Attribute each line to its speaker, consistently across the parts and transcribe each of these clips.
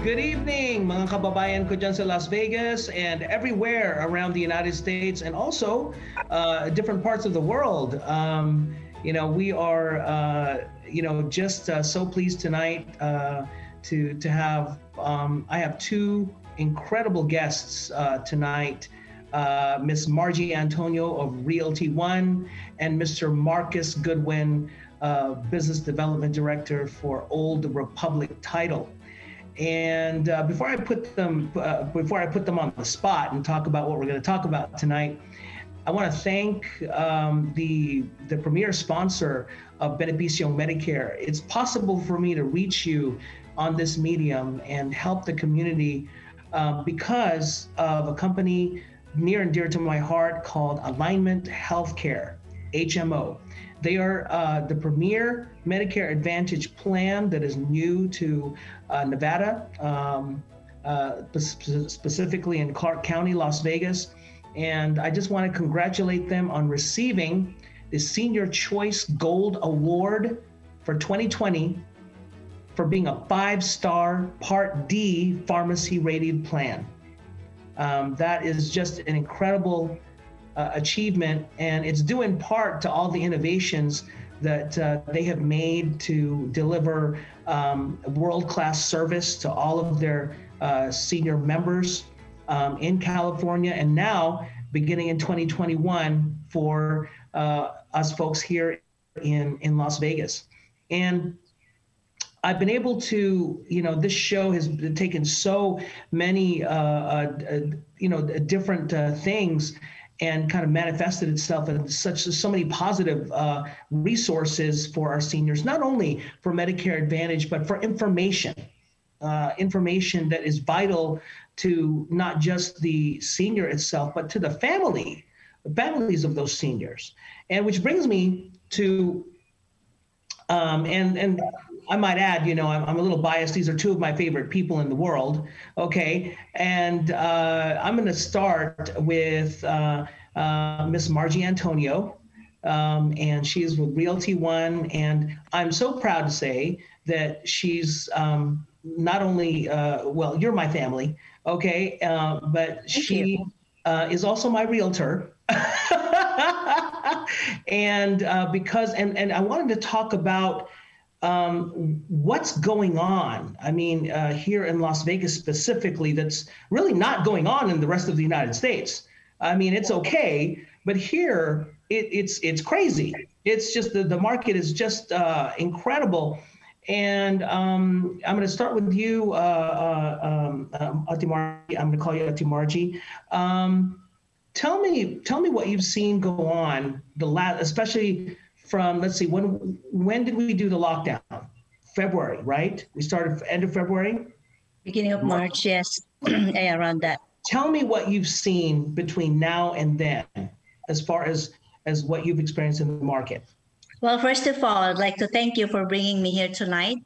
Speaker 1: Good evening, mga kababayan ko dyan sa Las Vegas and everywhere around the United States and also different parts of the world. We are, just so pleased tonight to have. I have two incredible guests tonight. Miss Margie Antonio of Realty One and Mr. Marcus Goodwin, Business Development Director for Old Republic Title. And before I put them on the spot and talk about what we're going to talk about tonight, I want to thank the premier sponsor of Benepisyong Medicare. It's possible for me to reach you on this medium and help the community because of a company near and dear to my heart called Alignment Healthcare, HMO. They are the premier Medicare Advantage plan that is new to Nevada, specifically in Clark County, Las Vegas. And I just want to congratulate them on receiving the Senior Choice Gold Award for 2020 for being a 5-star Part D pharmacy rated plan. That is just an incredible achievement, and it's due in part to all the innovations that they have made to deliver world-class service to all of their senior members in California, and now beginning in 2021 for us folks here in Las Vegas. And I've been able to, this show has taken so many, different things and kind of manifested itself in so many positive resources for our seniors, not only for Medicare Advantage, but for information that is vital to not just the senior itself, but to the families of those seniors. And which brings me to, and I might add, I'm a little biased. These are two of my favorite people in the world. Okay. And I'm going to start with Miss Margie Antonio. And she is with Realty One. And I'm so proud to say that she's not only, you're my family. Okay. But she is also my realtor. And and I wanted to talk about what's going on. I mean, here in Las Vegas specifically, that's really not going on in the rest of the United States. I mean, it's okay, but here it's crazy. It's just the market is just incredible. And I'm going to start with you, Ate Margie. I'm going to call you Ate Margie. Tell me what you've seen go on especially from, let's see, when did we do the lockdown? February, right? We started end of February?
Speaker 2: Beginning of March, yes. Yeah, around that.
Speaker 1: Tell me what you've seen between now and then, as far as what you've experienced in the market.
Speaker 2: Well, first of all, I'd like to thank you for bringing me here tonight.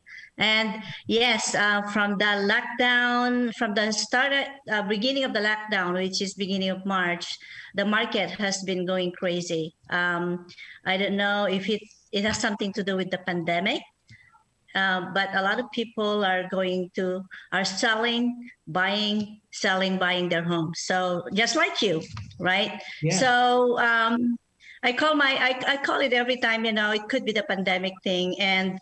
Speaker 2: And yes, from the lockdown, from the beginning of the lockdown, which is beginning of March, the market has been going crazy. I don't know if it has something to do with the pandemic, but a lot of people are selling, buying, buying their homes. So just like you, right? Yeah. So I call it every time, it could be the pandemic thing, and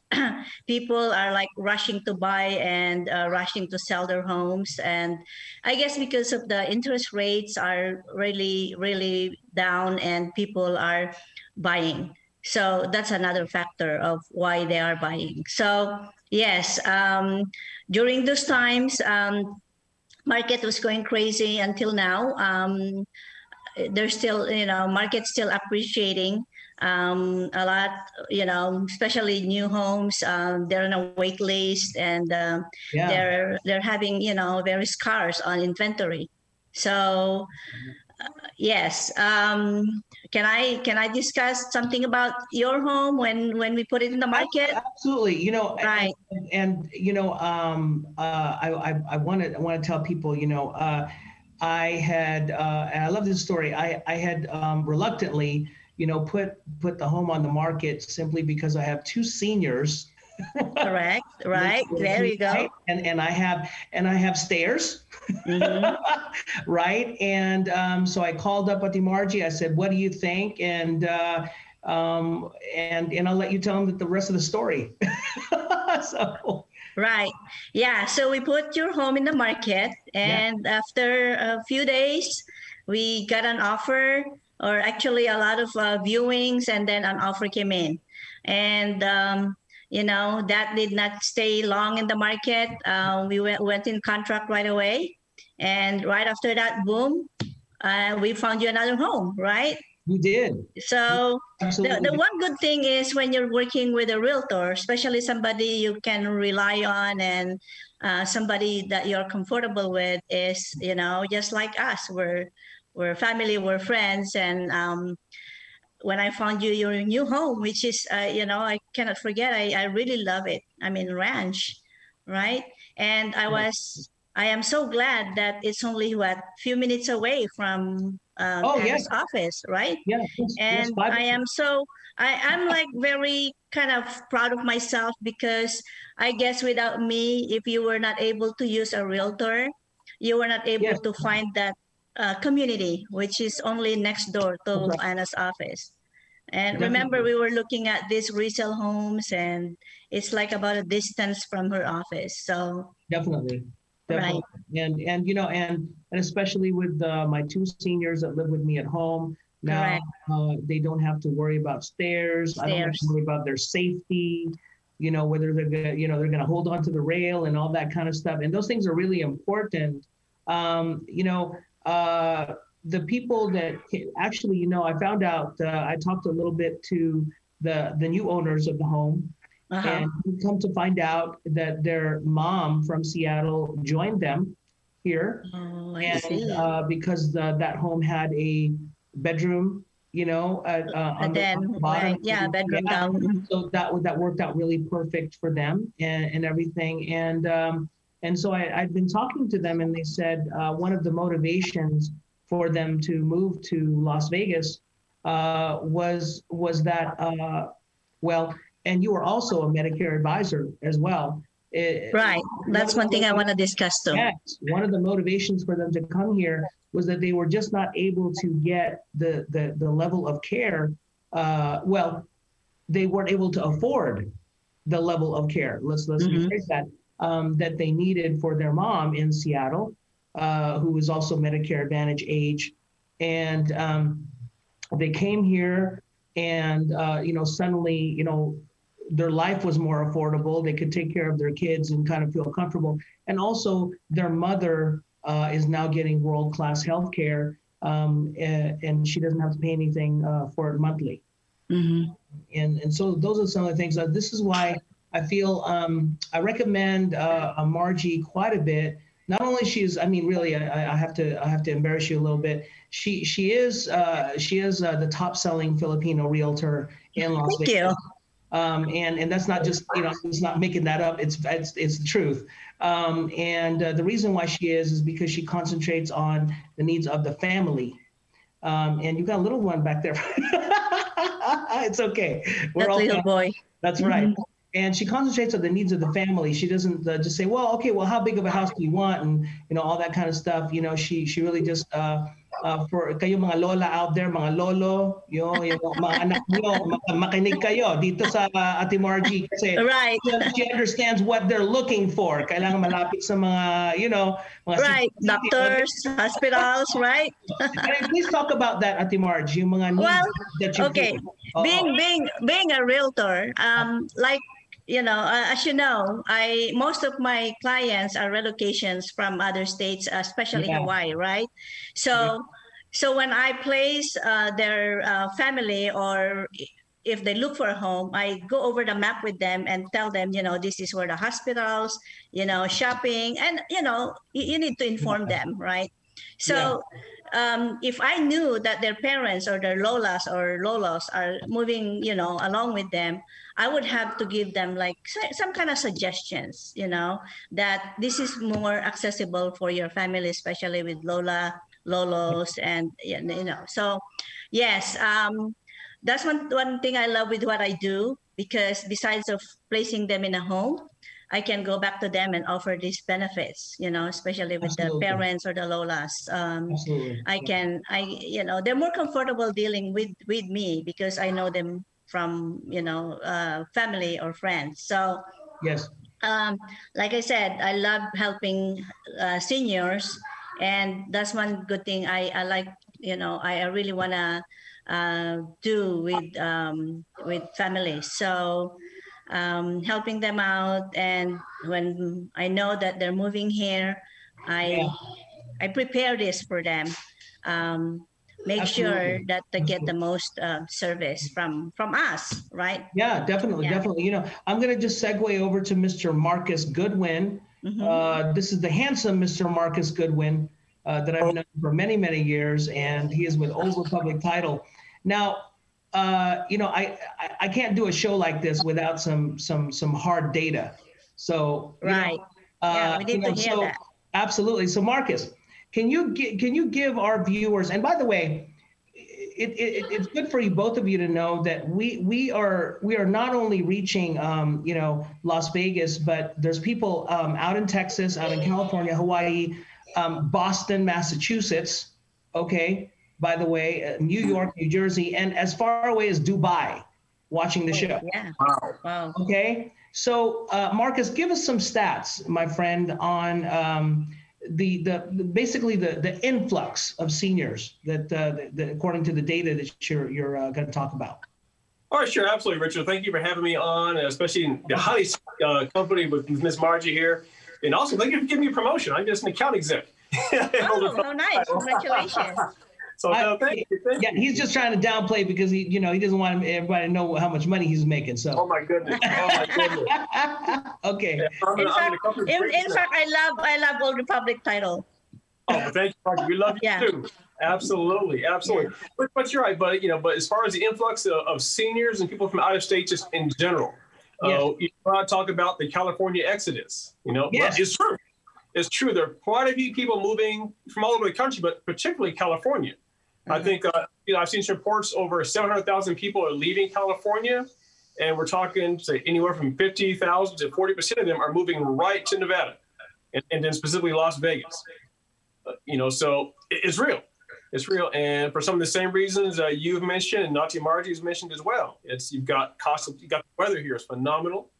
Speaker 2: people are like rushing to buy and rushing to sell their homes. And I guess because of the interest rates are really, really down and people are buying. So that's another factor of why they are buying. So yes, during those times, market was going crazy until now. There's still, market's still appreciating a lot, especially new homes. They're on a wait list, and they're having, very scarce on inventory. So yes, can I discuss something about your home when we put it in the market?
Speaker 1: Absolutely.
Speaker 2: Right.
Speaker 1: And I want to tell people, I had, and I love this story. I had reluctantly, put the home on the market simply because I have two seniors
Speaker 2: Correct. Right. There you go.
Speaker 1: Right? And I have stairs. Right. And so I called up Ati Margie. I said, "What do you think?" And I'll let you tell them that the rest of the story. So.
Speaker 2: Right. Yeah. So we put your home in the market, and after a few days, we got an offer, or actually a lot of viewings, and then an offer came in. And, that did not stay long in the market. We went in contract right away. And right after that, boom, we found you another home, right?
Speaker 1: We did.
Speaker 2: So the one good thing is when you're working with a realtor, especially somebody you can rely on and somebody that you're comfortable with, is, just like us, we're family, we're friends. And when I found you your new home, which is, I cannot forget, I really love it. I mean, ranch, right? And I am so glad that it's only few minutes away from Anna's office, right?
Speaker 1: Yeah.
Speaker 2: And I'm like very kind of proud of myself, because I guess without me, if you were not able to use a realtor, you were not able to find that community, which is only next door to Anna's office. And remember, we were looking at these resale homes, and it's like about a distance from her office. So
Speaker 1: definitely.
Speaker 2: Right.
Speaker 1: And especially with my two seniors that live with me at home now, they don't have to worry about stairs. I don't have to worry about their safety, whether they're gonna hold on to the rail and all that kind of stuff. And those things are really important. The people that actually, I found out, I talked a little bit to the new owners of the home. And we come to find out that their mom from Seattle joined them here. Because that home had a bedroom, on the bottom.
Speaker 2: Bedroom down.
Speaker 1: So that worked out really perfect for them and everything. And so I'd been talking to them, and they said one of the motivations for them to move to Las Vegas was that, and you were also a Medicare advisor as well.
Speaker 2: Right. That's one thing I want to discuss too.
Speaker 1: Yes. One of the motivations for them to come here was that they were just not able to get the level of care. They weren't able to afford the level of care. Let's rephrase that. That they needed for their mom in Seattle, who was also Medicare Advantage age. And they came here, and suddenly, their life was more affordable. They could take care of their kids and kind of feel comfortable. And also their mother is now getting world-class health care, and she doesn't have to pay anything for it monthly. And so those are some of the things. This is why I feel I recommend Margie quite a bit. Not only she's, really, I have to embarrass you a little bit. She is the top-selling Filipino realtor in Las Vegas.
Speaker 2: Thank you.
Speaker 1: And that's not just, it's not making that up. It's the truth. And the reason why she is because she concentrates on the needs of the family. And you've got a little one back there. It's okay.
Speaker 2: We're all little boy.
Speaker 1: That's right. And she concentrates on the needs of the family. She doesn't just say, well, how big of a house do you want? And, all that kind of stuff. She really just, for kayo mga lola out there, mga lolo, yung mga anak nyo, makinig kayo dito sa Ate Margie. Kasi
Speaker 2: right.
Speaker 1: She understands what they're looking for. Kailangan malapit sa mga, mga
Speaker 2: right. Doctors, hospitals, right?
Speaker 1: Please talk about that, Ate Margie, yung mga needs that you
Speaker 2: okay. Being a realtor, as you know, most of my clients are relocations from other states, especially Hawaii, right? So when I place their family, or if they look for a home, I go over the map with them and tell them, this is where the hospitals, shopping, and you need to inform them, right? So if I knew that their parents or their lolas or lolos are moving, along with them, I would have to give them like some kind of suggestions, that this is more accessible for your family, especially with lolos, and so yes, that's one thing I love with what I do. because besides of placing them in a home, I can go back to them and offer these benefits, you know, especially with the parents or the lolas.
Speaker 1: Absolutely.
Speaker 2: They're more comfortable dealing with me because I know them from, family or friends. So,
Speaker 1: yes.
Speaker 2: Like I said, I love helping seniors, and that's one good thing I like. I really wanna do with families. So helping them out, and when I know that they're moving here, I prepare this for them. Make
Speaker 1: Absolutely.
Speaker 2: sure that they get the most service from us, right?
Speaker 1: Yeah, definitely. I'm going to just segue over to Mr. Marcus Goodwin. This is the handsome Mr. Marcus Goodwin that I've known for many, many years, and he is with Old Republic Title. Now, I can't do a show like this without some hard data. So
Speaker 2: right, we need to hear that.
Speaker 1: Absolutely. So Marcus, can you give our viewers, and by the way, it's good for you, both of you, to know that we are not only reaching Las Vegas, but there's people out in Texas, out in California, Hawaii, Boston, Massachusetts, okay, by the way, New York, New Jersey, and as far away as Dubai watching the show.
Speaker 2: Yeah. Wow.
Speaker 1: Okay. So Marcus, give us some stats, my friend, on basically the influx of seniors that according to the data that you're going to talk about.
Speaker 3: All right, sure, absolutely, Richard. Thank you for having me on, especially in the highly company with Ms. Margie here, and also thank you for giving me a promotion. I'm just an account exec.
Speaker 2: Oh, nice! Congratulations.
Speaker 3: So thank you.
Speaker 1: Yeah, he's just trying to downplay because he doesn't want everybody to know how much money he's making. So.
Speaker 3: Oh my goodness.
Speaker 1: Okay.
Speaker 3: Yeah,
Speaker 2: in fact, I love Old Republic Title.
Speaker 3: Oh, well, thank you, Margie. We love you too. Absolutely. Yeah. But you're right. But as far as the influx of seniors and people from out of state, just in general, you want to talk about the California exodus.
Speaker 1: Yes.
Speaker 3: It's true. It's true. There are quite a few people moving from all over the country, but particularly California. I think, I've seen some reports over 700,000 people are leaving California, and we're talking, say, anywhere from 50,000 to 40% of them are moving right to Nevada, and then specifically Las Vegas. So it's real. It's real. And for some of the same reasons you've mentioned, and Nati Margie's mentioned as well. You've got the weather here is phenomenal.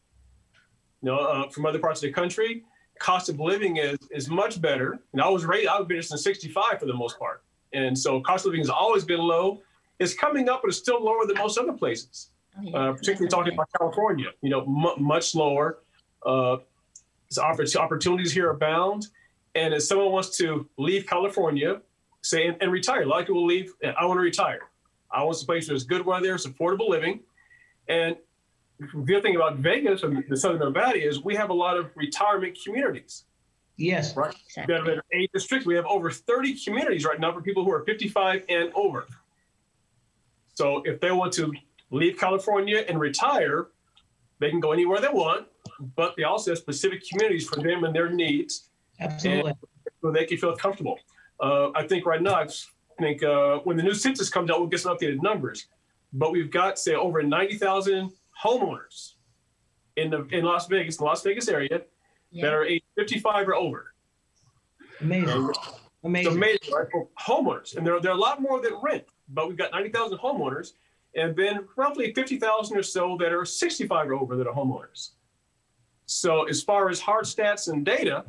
Speaker 3: From other parts of the country, cost of living is much better. And I've been since 65 for the most part. And so cost of living has always been low. It's coming up, but it's still lower than most other places. Particularly talking about California, much lower. Opportunities here abound. And if someone wants to leave California, say, and retire, a lot of people leave, I want to retire. I want a place where there's good weather, it's affordable living. And the other thing about Vegas and the Southern Nevada is we have a lot of retirement communities.
Speaker 1: Yes.
Speaker 3: Right. Exactly. We have 8 districts. We have over 30 communities right now for people who are 55 and over. So if they want to leave California and retire, they can go anywhere they want, but they also have specific communities for them and their needs.
Speaker 1: Absolutely.
Speaker 3: So they can feel comfortable. I think right now, when the new census comes out, we'll get some updated numbers. But we've got, say, over 90,000 homeowners in Las Vegas, the Las Vegas area, that are age 55 or over.
Speaker 1: Amazing.
Speaker 3: It's amazing, right? For homeowners. And there are a lot more that rent, but we've got 90,000 homeowners, and then roughly 50,000 or so that are 65 or over that are homeowners. So as far as hard stats and data,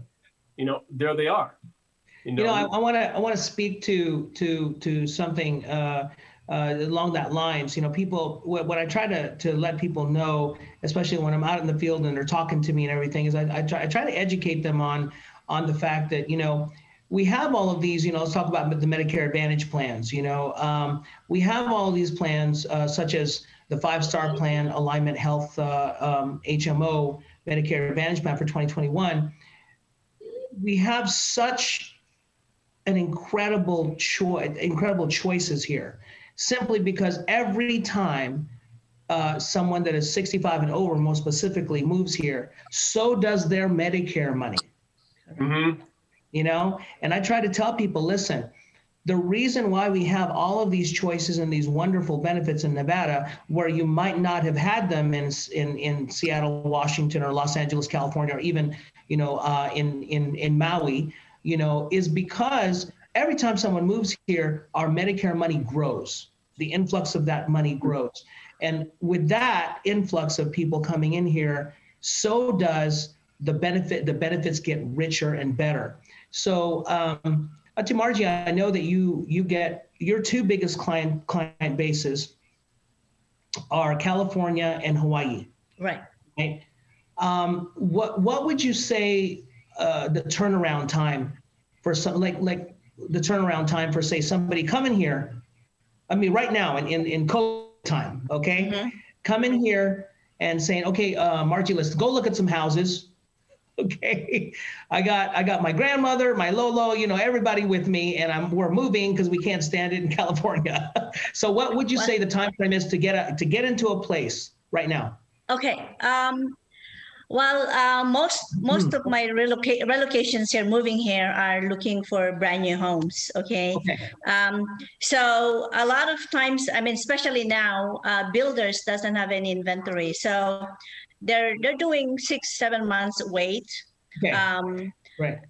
Speaker 3: there they are.
Speaker 1: I want to speak to something along that lines. People, what I try to let people know, especially when I'm out in the field and they're talking to me and everything, is I try to educate them on the fact that we have all of these. Let's talk about the Medicare Advantage plans. We have all of these plans, such as the 5-star plan, Alignment Health HMO Medicare Advantage plan for 2021. We have such an incredible choices here, simply because every time someone that is 65 and over, most specifically, moves here, so does their Medicare money.
Speaker 3: Mm-hmm.
Speaker 1: And I try to tell people, listen, the reason why we have all of these choices and these wonderful benefits in Nevada, where you might not have had them in Seattle, Washington, or Los Angeles, California, or even, in Maui, is because every time someone moves here, our Medicare money grows. The influx of that money grows. And with that influx of people coming in here, so does the benefits get richer and better. So, to Margie, I know that you get your two biggest client bases are California and Hawaii.
Speaker 2: Right.
Speaker 1: Right. What would you say the turnaround time for some like the turnaround time for, say, somebody coming here? I mean, right now in COVID time, okay,
Speaker 2: Mm-hmm.
Speaker 1: come in here and saying, okay, Margie, let's go look at some houses. Okay, I got my grandmother, my Lolo, everybody with me, and we're moving because we can't stand it in California. So what would you say the time frame is to get into a place right now?
Speaker 2: Okay. Most of my relocations here, moving here, are looking for brand new homes. Okay. So a lot of times, I mean, especially now, builders doesn't have any inventory, so they're doing 6-7 months wait.
Speaker 1: Okay. Right.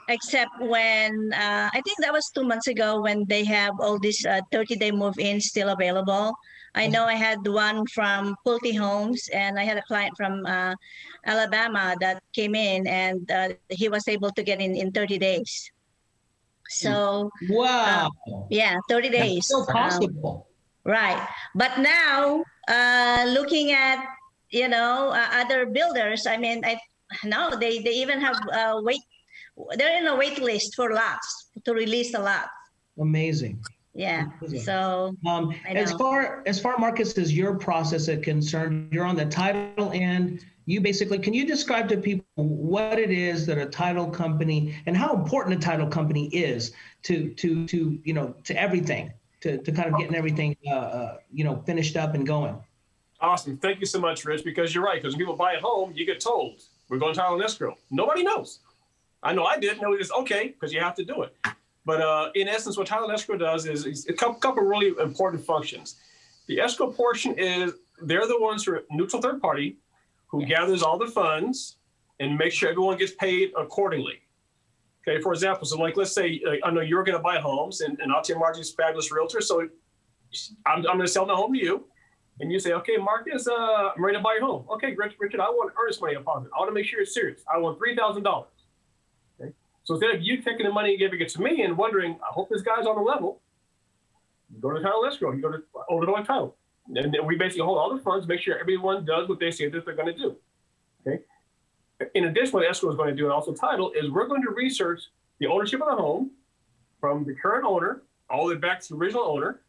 Speaker 2: Except when I think that was 2 months ago, when they have all these 30-day move-ins still available. I know I had one from Pulte Homes, and I had a client from Alabama that came in, and he was able to get in 30 days. So
Speaker 1: wow.
Speaker 2: 30 days.
Speaker 1: That's still possible.
Speaker 2: Right. But now, looking at other builders, I mean, they even have they're in a wait list for lots to release the lots.
Speaker 1: Amazing.
Speaker 2: Yeah.
Speaker 1: Amazing.
Speaker 2: So
Speaker 1: as far Marcus, as your process is concerned, you're on the title end. You basically, can you describe to people what it is that a title company, and how important a title company is to everything, to kind of getting everything finished up and going?
Speaker 3: Awesome. Thank you so much, Rich, because you're right. Because when people buy a home, you get told, we're going to title and escrow. Nobody knows. I know I didn't know. It's okay, because you have to do it. But in essence, what title and escrow does is a couple really important functions. The escrow portion is, they're the ones who are neutral third party who gathers all the funds and makes sure everyone gets paid accordingly. Okay, for example, so like, let's say, I know you're going to buy homes, and I'll tell Margie's fabulous realtor, so I'm going to sell the home to you. And you say, okay, Marcus, I'm ready to buy your home. Okay, Richard, I want earnest money deposit. I want to make sure it's serious. I want $3,000. Okay, so instead of you taking the money and giving it to me and wondering, I hope this guy's on the level, you go to title escrow, you go to overall title. And then we basically hold all the funds, make sure everyone does what they say that they're going to do. Okay. In addition, what escrow is going to do, and also title, is we're going to research the ownership of the home from the current owner all the way back to the original owner,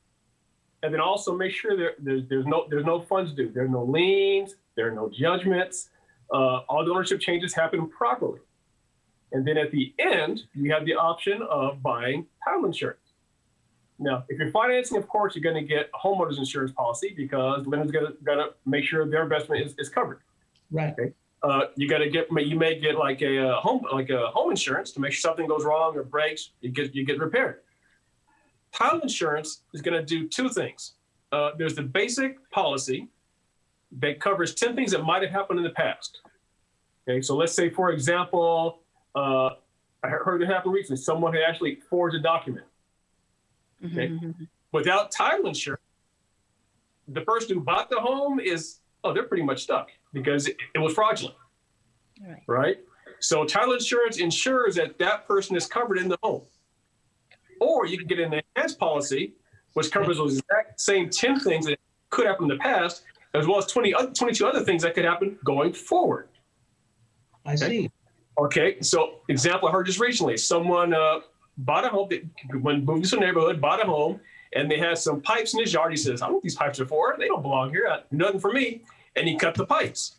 Speaker 3: and then also make sure there's no funds due, there's no liens, there are no judgments, all the ownership changes happen properly. And then at the end, you have the option of buying title insurance. Now, if you're financing, of course, you're going to get a homeowner's insurance policy, because the lender's going to make sure their investment is covered.
Speaker 1: Right.
Speaker 3: Okay. You may get like a home insurance to make sure something goes wrong or breaks, you get repaired. Title insurance is going to do two things. There's the basic policy that covers 10 things that might have happened in the past. Okay, so let's say, for example, I heard it happen recently. Someone had actually forged a document. Okay, without title insurance, the person who bought the home they're pretty much stuck, because it was fraudulent. Right? So title insurance ensures that person is covered in the home. Or you can get an enhanced policy, which covers those exact same 10 things that could happen in the past, as well as 22 other things that could happen going forward.
Speaker 1: I see.
Speaker 3: Okay, so example I heard just recently, someone bought a home, when moving to a neighborhood, bought a home, and they had some pipes in his yard. He says, I don't know what these pipes are for. They don't belong here. Nothing for me. And he cut the pipes.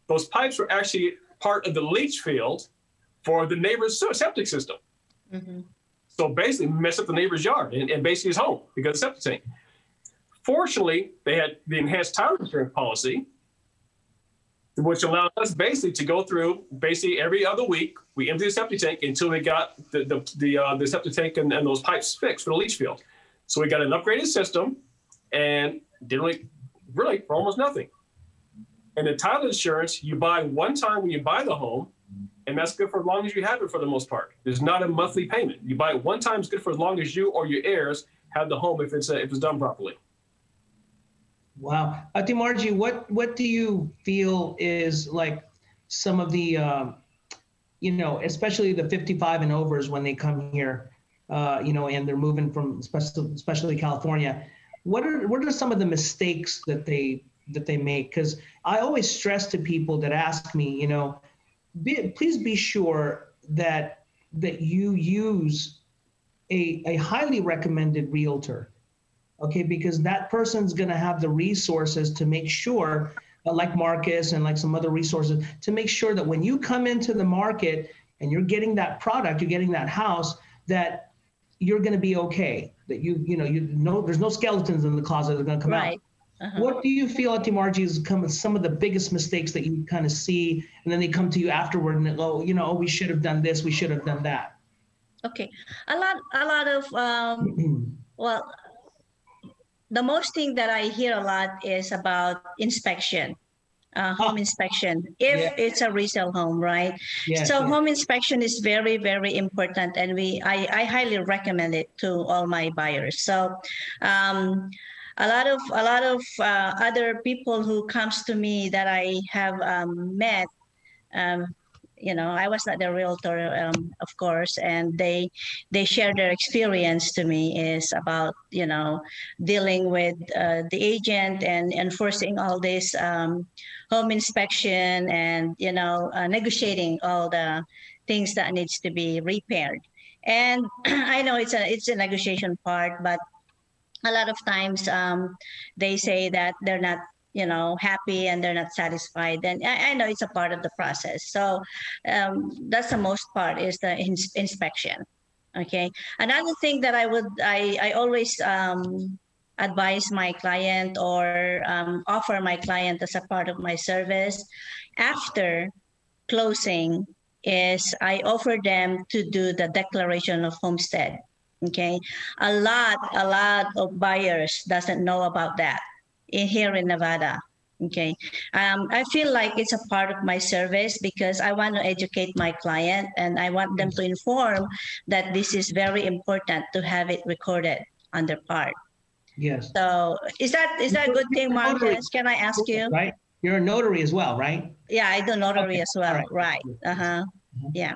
Speaker 3: Those pipes were actually part of the leach field for the neighbor's septic system. So basically messed up the neighbor's yard and basically his home because of septic tank. Fortunately, they had the enhanced title insurance policy which allowed us basically to go through basically every other week. We emptied the septic tank until we got the septic tank and those pipes fixed for the leach field. So we got an upgraded system and didn't really for almost nothing. And the title insurance, you buy one time when you buy the home, and that's good for as long as you have it for the most part. There's not a monthly payment. You buy it one time, it's good for as long as you or your heirs have the home if it's done properly.
Speaker 1: Wow. Ate Margie, what do you feel is like some of the, especially the 55 and overs when they come here, and they're moving from especially California, what are some of the mistakes that they make? Because I always stress to people that ask me, please be sure that you use a highly recommended realtor, okay? Because that person's going to have the resources to make sure, like Marcus and like some other resources, to make sure that when you come into the market and you're getting that product, you're getting that house, that you're going to be okay. That there's no skeletons in the closet that are going to come out.
Speaker 2: Uh-huh.
Speaker 1: What do you feel, Ate Margie, is some of the biggest mistakes that you kind of see, and then they come to you afterward and they go, we should have done this, we should have done that?
Speaker 2: Okay, a lot of well, the most thing that I hear a lot is about inspection, home inspection, if it's a resale home, right? So home inspection is very, very important, and I highly recommend it to all my buyers. So a lot of other people who comes to me that I have met, I was not the realtor, of course, and they share their experience to me is about, dealing with the agent and enforcing all this home inspection and, negotiating all the things that needs to be repaired. And I know it's a negotiation part, but a lot of times they say that they're not, happy and they're not satisfied. And I know it's a part of the process. So that's the most part is the inspection. Okay. Another thing that I always advise my client or offer my client as a part of my service after closing is I offer them to do the declaration of homestead. Okay, a lot of buyers doesn't know about that here in Nevada. Okay, I feel like it's a part of my service because I want to educate my client and I want them to inform that this is very important to have it recorded on their part.
Speaker 1: Yes.
Speaker 2: So is that a good thing, Marcus? Can I ask you?
Speaker 1: Right, you're a notary as well, right?
Speaker 2: Yeah, I do notary as well. Right. Yeah.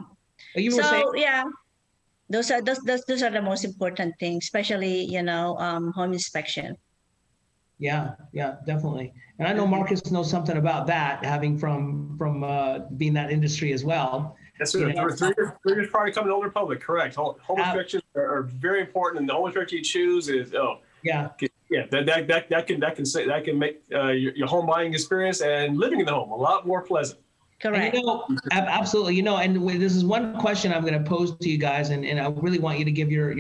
Speaker 1: You were saying?
Speaker 2: Yeah. Those are the most important things, especially, home inspection.
Speaker 3: Yeah,
Speaker 1: definitely. And I know Marcus knows something about that, having from being that industry as well.
Speaker 3: Yes, sir. 3 years prior to coming to Old Republic, correct. Home inspections are very important, and the home inspection you choose is that can make your home buying experience and living in the home a lot more pleasant.
Speaker 2: Correct.
Speaker 1: And, absolutely. And this is one question I'm going to pose to you guys, and I really want you to give your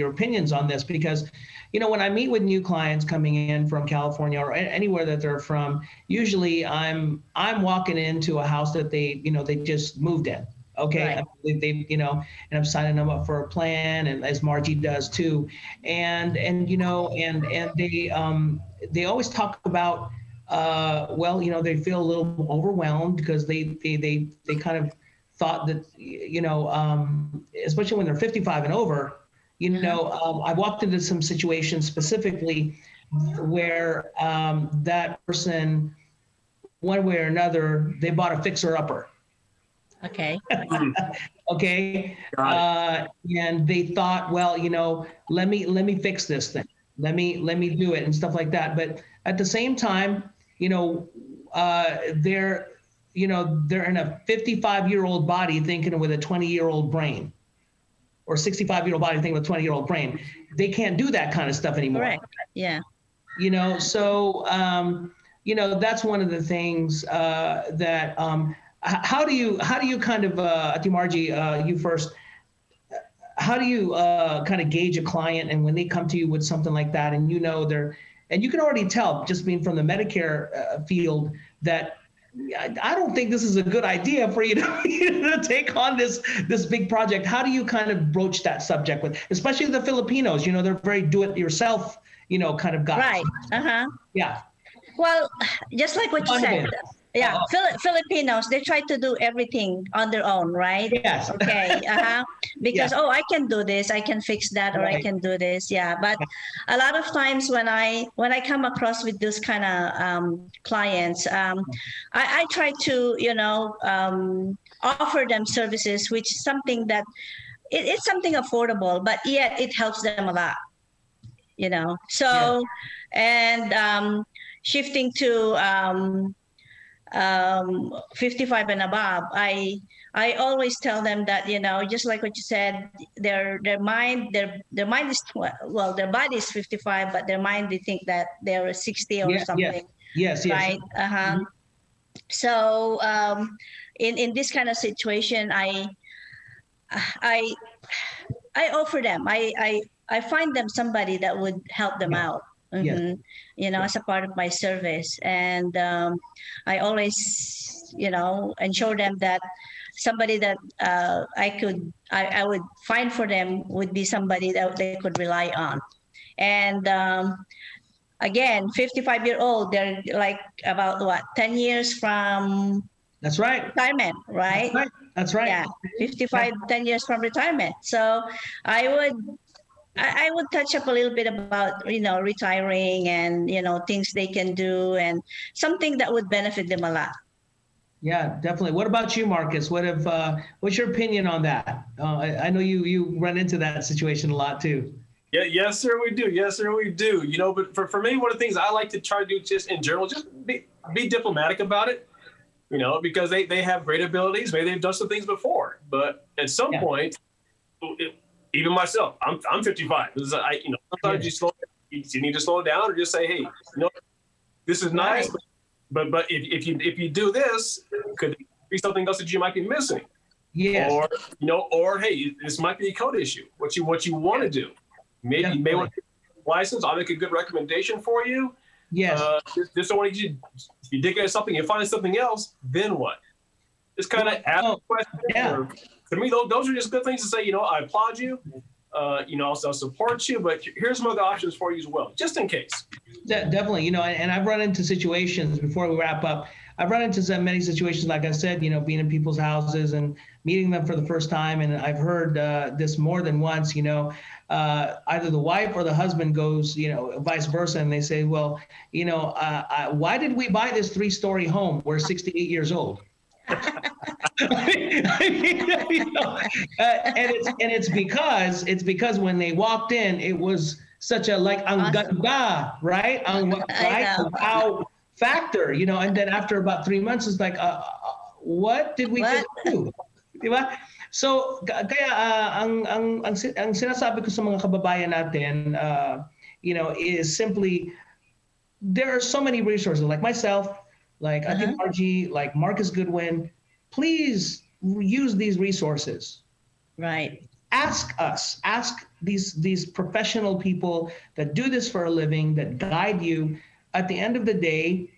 Speaker 1: opinions on this, because, when I meet with new clients coming in from California or anywhere that they're from, usually I'm walking into a house that they just moved in. Okay.
Speaker 2: Right.
Speaker 1: They and I'm signing them up for a plan, and as Margie does too. And they always talk about, they feel a little overwhelmed because they kind of thought that, especially when they're 55 and over, I walked into some situations specifically where that person, one way or another, they bought a fixer-upper.
Speaker 2: Okay.
Speaker 1: Okay. And they thought, let me fix this thing. Let me do it and stuff like that. But at the same time, they're in a 55-year-old body thinking with a 20-year-old brain, or 65-year-old body thinking with a 20-year-old brain. They can't do that kind of stuff anymore.
Speaker 2: Correct. Yeah.
Speaker 1: So that's one of the things that how do you kind of Ate Margie, you first, how do you kind of gauge a client, and when they come to you with something like that, and and you can already tell, just being from the Medicare field, that I don't think this is a good idea for you to take on this big project. How do you kind of broach that subject with, especially the Filipinos? You know, they're very do-it-yourself, kind of guys.
Speaker 2: Right.
Speaker 1: Yeah.
Speaker 2: Well, just like what you said. Yeah, Filipinos, they try to do everything on their own, right?
Speaker 1: Yes.
Speaker 2: Okay. Because I can do this, I can fix that, or I can do this. Yeah, but a lot of times when I come across with those kind of clients, I try to offer them services, which is something that it's something affordable, but yet it helps them a lot. So and shifting to 55 and above, I always tell them that, just like what you said, their mind is their body is 55, but their mind, they think that they're 60 or something.
Speaker 1: Yes.
Speaker 2: Right. So in this kind of situation, I offer them, I find them somebody that would help them out.
Speaker 1: Yes.
Speaker 2: As a part of my service, and I always ensure them that somebody that I would find for them would be somebody that they could rely on. And again, 55-year-old, they're like about 10 years from
Speaker 1: That's right.
Speaker 2: retirement, right?
Speaker 1: That's right.
Speaker 2: Yeah, 55, 10 years from retirement. So I would touch up a little bit about, retiring and, things they can do and something that would benefit them a lot.
Speaker 1: Yeah, definitely. What about you, Marcus? What's your opinion on that? I know you run into that situation a lot too.
Speaker 3: Yeah, yes, sir, we do. Yes, sir, we do. But for me, one of the things I like to try to do just in general, just be diplomatic about it, because they have great abilities. Maybe they've done some things before, but at some point, even myself, I'm 55. Sometimes you need to slow down or just say, hey, this is nice, but if you do this, could be something else that you might be missing.
Speaker 1: Yes.
Speaker 3: Or hey, this might be a code issue. What you want to do. Maybe you may want to get a license. I'll make a good recommendation for you.
Speaker 1: Yes.
Speaker 3: Just don't want you. If you dig at something, you find something else, then what? Just kind of ask a question.
Speaker 1: Yeah.
Speaker 3: To me, those are just good things to say. I applaud you. I'll support you, but here's some other options for you as well, just in case.
Speaker 1: Definitely, and I've run into situations before we wrap up. I've run into many situations, like I said, being in people's houses and meeting them for the first time, and I've heard this more than once. Either the wife or the husband goes, vice versa, and they say, well, why did we buy this 3-story home? We're 68 years old. And it's because when they walked in, it was such a ang ganda, right? Wow factor, and then after about 3 months, it's like, what did we just do? Diba? So kaya ang sinasabi ko sa mga kababayan natin, is simply there are so many resources like myself, like I think Margie, like Marcus Goodwin. Please use these resources.
Speaker 2: Right.
Speaker 1: Ask these professional people that do this for a living, that guide you. At the end of the day,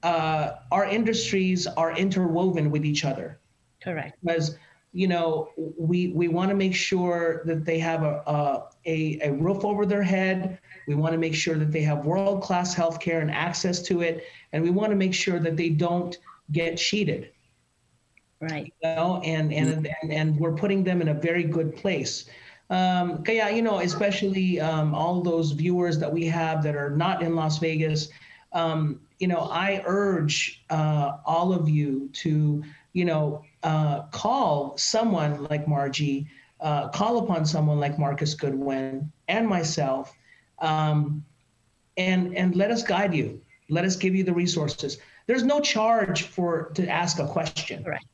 Speaker 1: our industries are interwoven with each other.
Speaker 2: Correct.
Speaker 1: Because we want to make sure that they have a roof over their head. We want to make sure that they have world-class healthcare and access to it, and we want to make sure that they don't get cheated.
Speaker 2: Right.
Speaker 1: And we're putting them in a very good place. Kaya, especially all those viewers that we have that are not in Las Vegas, I urge all of you to, call someone like Margie, call upon someone like Marcus Goodwin and myself, and let us guide you. Let us give you the resources. There's no charge to ask a question.
Speaker 2: Right.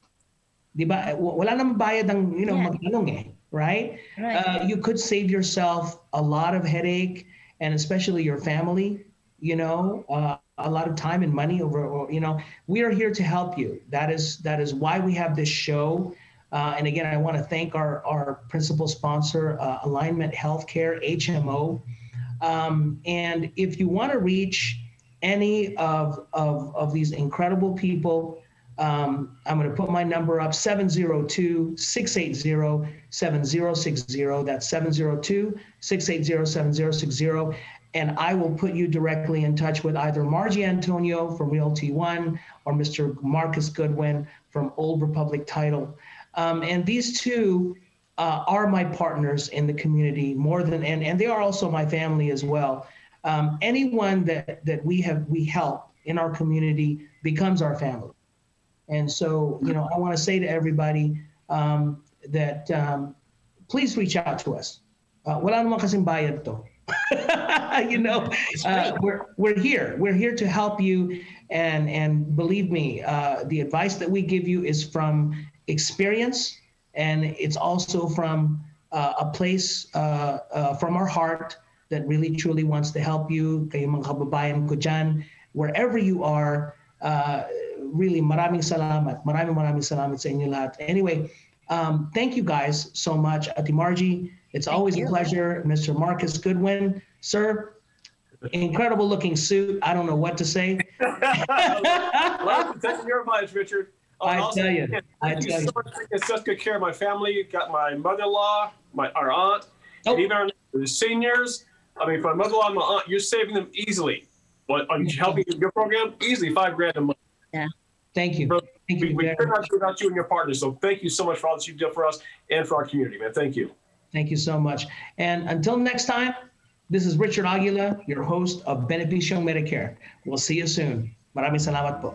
Speaker 1: Diba? Wala namang bayad ang, magtanong eh, right?
Speaker 2: Right.
Speaker 1: You could save yourself a lot of headache, and especially your family, a lot of time and money we are here to help you. That is why we have this show. And again, I want to thank our principal sponsor, Alignment Healthcare, HMO. And if you want to reach any of these incredible people, I'm going to put my number up, 702-680-7060. That's 702-680-7060. And I will put you directly in touch with either Margie Antonio from Realty One or Mr. Marcus Goodwin from Old Republic Title. And these two are my partners in the community and they are also my family as well. Anyone that we help in our community becomes our family. And so, I want to say to everybody that please reach out to us. Wala naman kasing bayad to. We're here. We're here to help you. And believe me, the advice that we give you is from experience, and it's also from a place from our heart that really truly wants to help you. Kayo mga kababayan ko dyan, wherever you are, really maraming salamat. Maraming salamat sa inyo lahat. Anyway, thank you guys so much. Ate Margie, it's always a pleasure. Mr. Marcus Goodwin, sir, incredible looking suit. I don't know what to say.
Speaker 3: Well, thank you very much, Richard.
Speaker 1: I tell you.
Speaker 3: Thank you so much for taking such good care of my family. Got my mother-in-law, our aunt, and even our seniors. I mean, for my mother-in-law and my aunt, you're saving them easily. But on helping your program, easily $5,000 a month.
Speaker 2: Yeah.
Speaker 1: Thank you.
Speaker 3: We could not do without you and your partners. So thank you so much for all that you've done for us and for our community, man. Thank you.
Speaker 1: Thank you so much. And until next time, this is Richard Aguila, your host of Benepisyong Medicare. We'll see you soon. Maraming salamat po.